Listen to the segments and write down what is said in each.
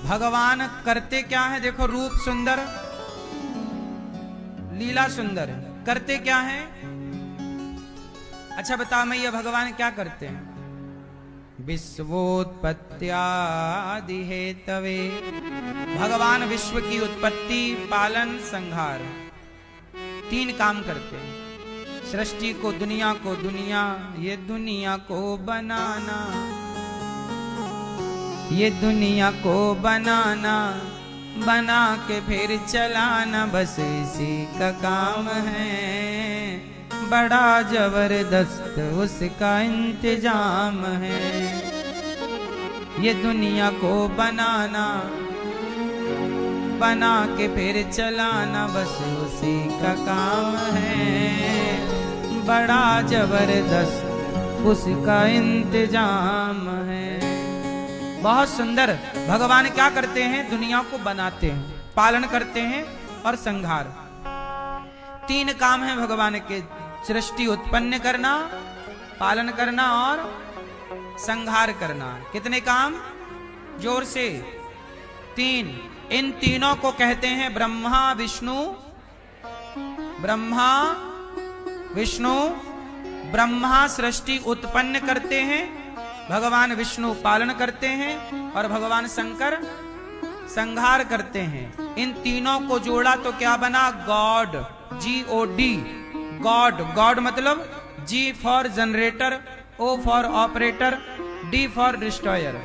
भगवान करते क्या है? देखो, रूप सुंदर, लीला सुंदर, करते क्या है? अच्छा बता मैया, भगवान क्या करते हैं? विश्वोत्पत्त्यादि हेतवे, भगवान विश्व की उत्पत्ति, पालन, संहार, तीन काम करते हैं। सृष्टि को, दुनिया को, ये दुनिया को बनाना, ये दुनिया को बनाना, बना के फिर चलाना, बस इसी का काम है। बड़ा जबरदस्त उसका इंतजाम है। ये दुनिया को बनाना, बना के फिर चलाना, बस उसी का काम है। बड़ा जबरदस्त उसका इंतजाम है। बहुत सुंदर। भगवान क्या करते हैं? दुनिया को बनाते हैं, पालन करते हैं और संहार। तीन काम है भगवान के, सृष्टि उत्पन्न करना, पालन करना और संहार करना। कितने काम? जोर से, तीन। इन तीनों को कहते हैं ब्रह्मा विष्णु, ब्रह्मा विष्णु। ब्रह्मा सृष्टि उत्पन्न करते हैं, भगवान विष्णु पालन करते हैं और भगवान शंकर संहार करते हैं। इन तीनों को जोड़ा तो क्या बना? God, GOD, God. गॉड मतलब G for generator, O for operator, D for destroyer.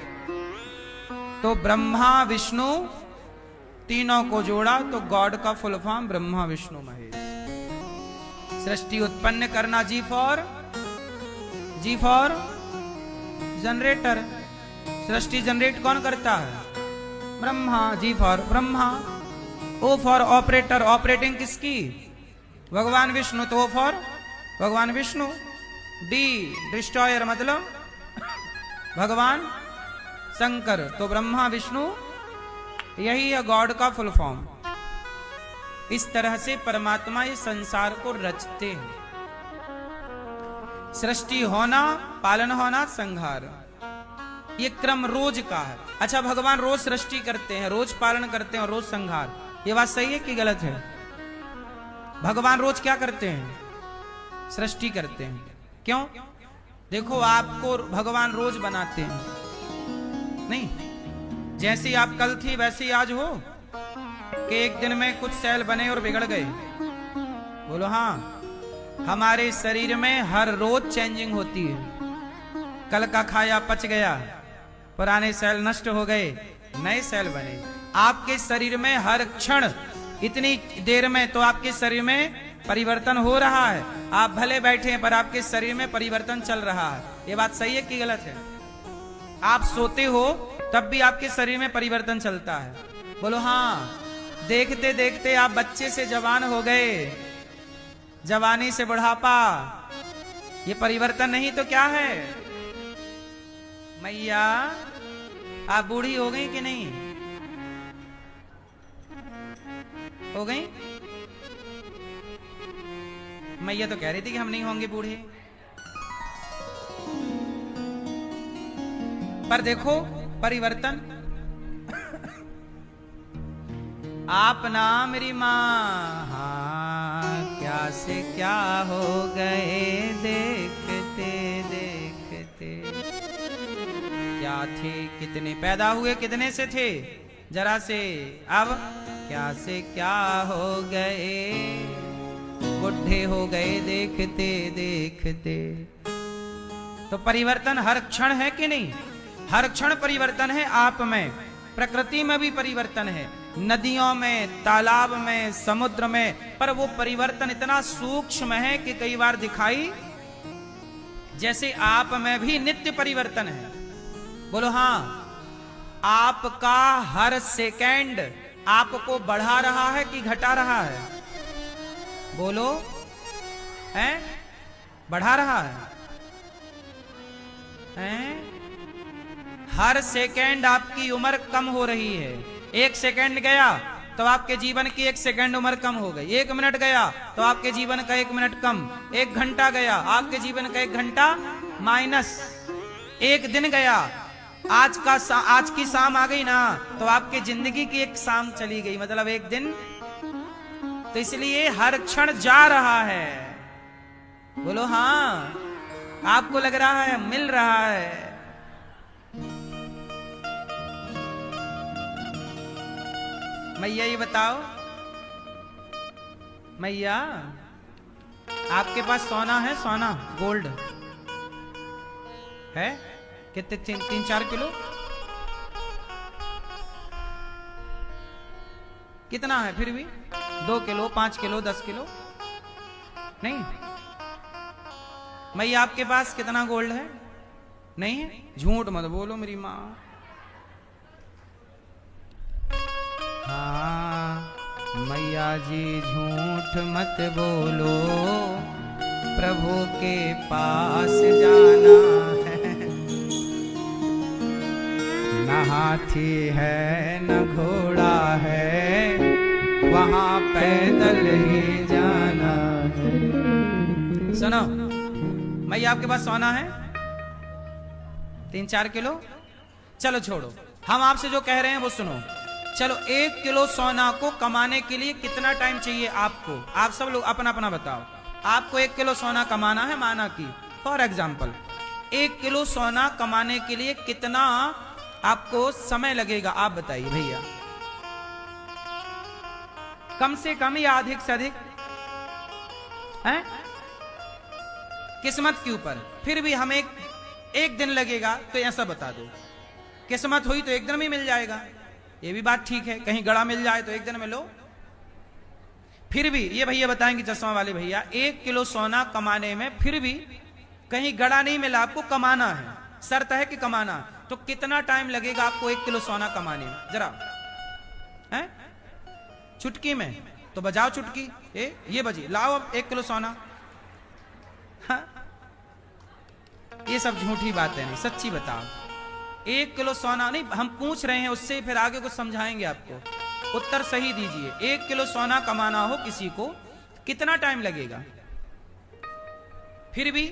तो ब्रह्मा विष्णु तीनों को जोड़ा तो गॉड का फुल फॉर्म ब्रह्मा विष्णु महेश। सृष्टि उत्पन्न करना, G for generator. Srishti generate कौन करता है? Brahma, G for Brahma. O for operator, operating किसकी? भगवान विष्णु, तो O फॉर भगवान विष्णु। D डिस्ट्रॉयर मतलब भगवान शंकर, तो ब्रह्मा विष्णु, यही है गॉड का फुल फॉर्म। इस तरह से परमात्मा इस संसार को रचते हैं। सृष्टि होना, पालन होना, संहार, ये क्रम रोज का है। अच्छा, भगवान रोज सृष्टि करते हैं, रोज पालन करते हैं और रोज संहार, ये बात सही है कि गलत है? भगवान रोज क्या करते हैं? सृष्टि करते हैं। क्यों? देखो, आपको भगवान रोज बनाते हैं नहीं, जैसी आप कल थी वैसी आज हो कि एक दिन में कुछ सेल बने और बिगड़ गए? बोलो हाँ। हमारे शरीर में हर रोज चेंजिंग होती है। कल का खाया पच गया, पुराने सेल नष्ट हो गए, नए सेल बने। आपके शरीर में हर क्षण, इतनी देर में तो आपके शरीर में परिवर्तन हो रहा है। आप भले बैठे हैं पर आपके शरीर में परिवर्तन चल रहा है। ये बात सही है कि गलत है? आप सोते हो तब भी आपके शरीर में परिवर्तन चलता है। बोलो हाँ। देखते देखते आप बच्चे से जवान हो गए, जवानी से बुढ़ापा, ये परिवर्तन नहीं तो क्या है? मैया, आप बूढ़ी हो गई कि नहीं? हो गई? मैया तो कह रही थी कि हम नहीं होंगे बूढ़े। पर देखो परिवर्तन। आप ना मेरी माँ, हाँ, क्या से क्या हो गए देखते देखते। क्या थे, कितने पैदा हुए, कितने से थे? जरा से। अब क्या से क्या हो गए, बुढ़े हो गए देखते देखते। तो परिवर्तन हर क्षण है कि नहीं? हर क्षण परिवर्तन है आप में। प्रकृति में भी परिवर्तन है, नदियों में, तालाब में, समुद्र में। पर वो परिवर्तन इतना सूक्ष्म है कि कई बार दिखाई, जैसे आप में भी नित्य परिवर्तन है। बोलो हाँ। आपका हर सेकंड आपको बढ़ा रहा है कि घटा रहा है? बोलो, है? बढ़ा रहा है? हैं? हर सेकंड आपकी उम्र कम हो रही है। एक सेकंड गया तो आपके जीवन की एक सेकंड उम्र कम हो गई। एक मिनट गया तो आपके जीवन का एक मिनट कम। एक घंटा गया, आपके जीवन का एक घंटा माइनस। एक दिन गया आज की शाम आ गई ना तो आपकी जिंदगी की एक शाम चली गई, मतलब एक दिन। तो इसलिए हर क्षण जा रहा है। बोलो हाँ, आपको लग रहा है मिल रहा है। मैया ये बताओ, मैया आपके पास सोना है? सोना गोल्ड है कितने? 3-4 किलो? कितना है फिर भी? 2 किलो, 5 किलो, 10 किलो? नहीं। मैया आपके पास कितना गोल्ड है? नहीं है? झूठ मत बोलो मेरी माँ। हाँ मैया जी झूठ मत बोलो, प्रभु के पास जाना है। न हाथी है न घोड़ा है, वहां पैदल ही जाना है। सुनो, मैया आपके पास सोना है 3-4 किलो? चलो छोड़ो, हम आपसे जो कह रहे हैं वो सुनो। चलो 1 किलो सोना को कमाने के लिए कितना टाइम चाहिए आपको? आप सब लोग अपना अपना बताओ। आपको 1 किलो सोना कमाना है, माना कि फॉर एग्जाम्पल 1 किलो सोना कमाने के लिए कितना आपको समय लगेगा? आप बताइए भैया, कम से कम या अधिक से अधिक? है किस्मत के ऊपर। फिर भी हमें एक दिन लगेगा तो ऐसा बता दो। किस्मत हुई तो एक दिन में मिल जाएगा, ये भी बात ठीक है। कहीं गड़ा मिल जाए तो एक दिन में लो। फिर भी ये भैया बताएंगे, चश्मा वाले भैया, 1 किलो सोना कमाने में फिर भी कहीं गड़ा नहीं मिला, आपको कमाना है, शर्त है कि कमाना। तो कितना टाइम लगेगा आपको 1 किलो सोना कमाने में? जरा है चुटकी में तो बजाओ चुटकी। ये बजी, लाओ अब 1 किलो सोना। हाँ? ये सब झूठी बातें नहीं, सच्ची बताओ। 1 किलो सोना नहीं, हम पूछ रहे हैं उससे फिर आगे कुछ समझाएंगे आपको। उत्तर सही दीजिए। 1 किलो सोना कमाना हो किसी को कितना टाइम लगेगा? फिर भी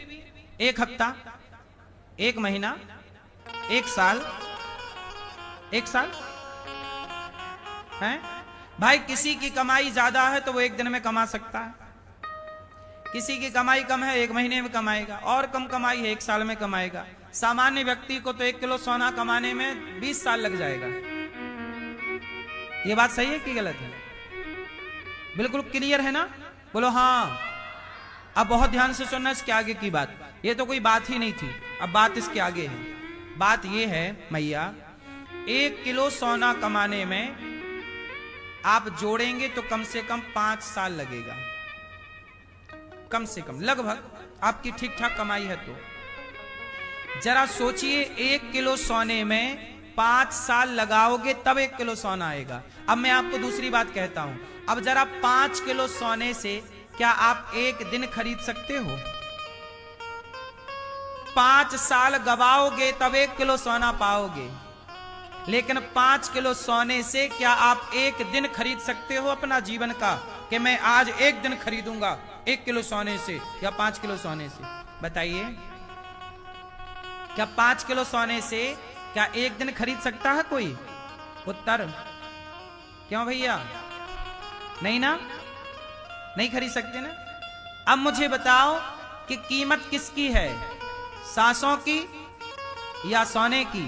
1 हफ्ता, 1 महीना, 1 साल? 1 साल है भाई। किसी की कमाई ज्यादा है तो वो एक दिन में कमा सकता है, किसी की कमाई कम है 1 महीने में कमाएगा, और कम कमाई है 1 साल में कमाएगा। सामान्य व्यक्ति को तो 1 किलो सोना कमाने में 20 साल लग जाएगा। ये बात सही है कि गलत है? बिल्कुल क्लियर है ना? बोलो हाँ। अब बहुत ध्यान से सुनना इसके आगे की बात। ये तो कोई बात ही नहीं थी, अब बात इसके आगे है। बात ये है मैया, 1 किलो सोना कमाने में आप जोड़ेंगे तो कम से कम 5 साल लगेगा, कम से कम, लगभग आपकी ठीक ठाक कमाई है तो। जरा सोचिए, 1 किलो सोने में 5 साल लगाओगे तब 1 किलो सोना आएगा। अब मैं आपको दूसरी बात कहता हूं। अब जरा 5 किलो सोने से क्या आप 1 दिन खरीद सकते हो? 5 साल गवाओगे तब 1 किलो सोना पाओगे, लेकिन 5 किलो सोने से क्या आप 1 दिन खरीद सकते हो अपना जीवन का? कि मैं आज 1 दिन खरीदूंगा 1 किलो सोने से या 5 किलो सोने से? बताइए, क्या 5 किलो सोने से क्या 1 दिन खरीद सकता है कोई? उत्तर क्यों भैया? नहीं ना, नहीं खरीद सकते ना। अब मुझे बताओ कि कीमत किसकी है, सांसों की या सोने की?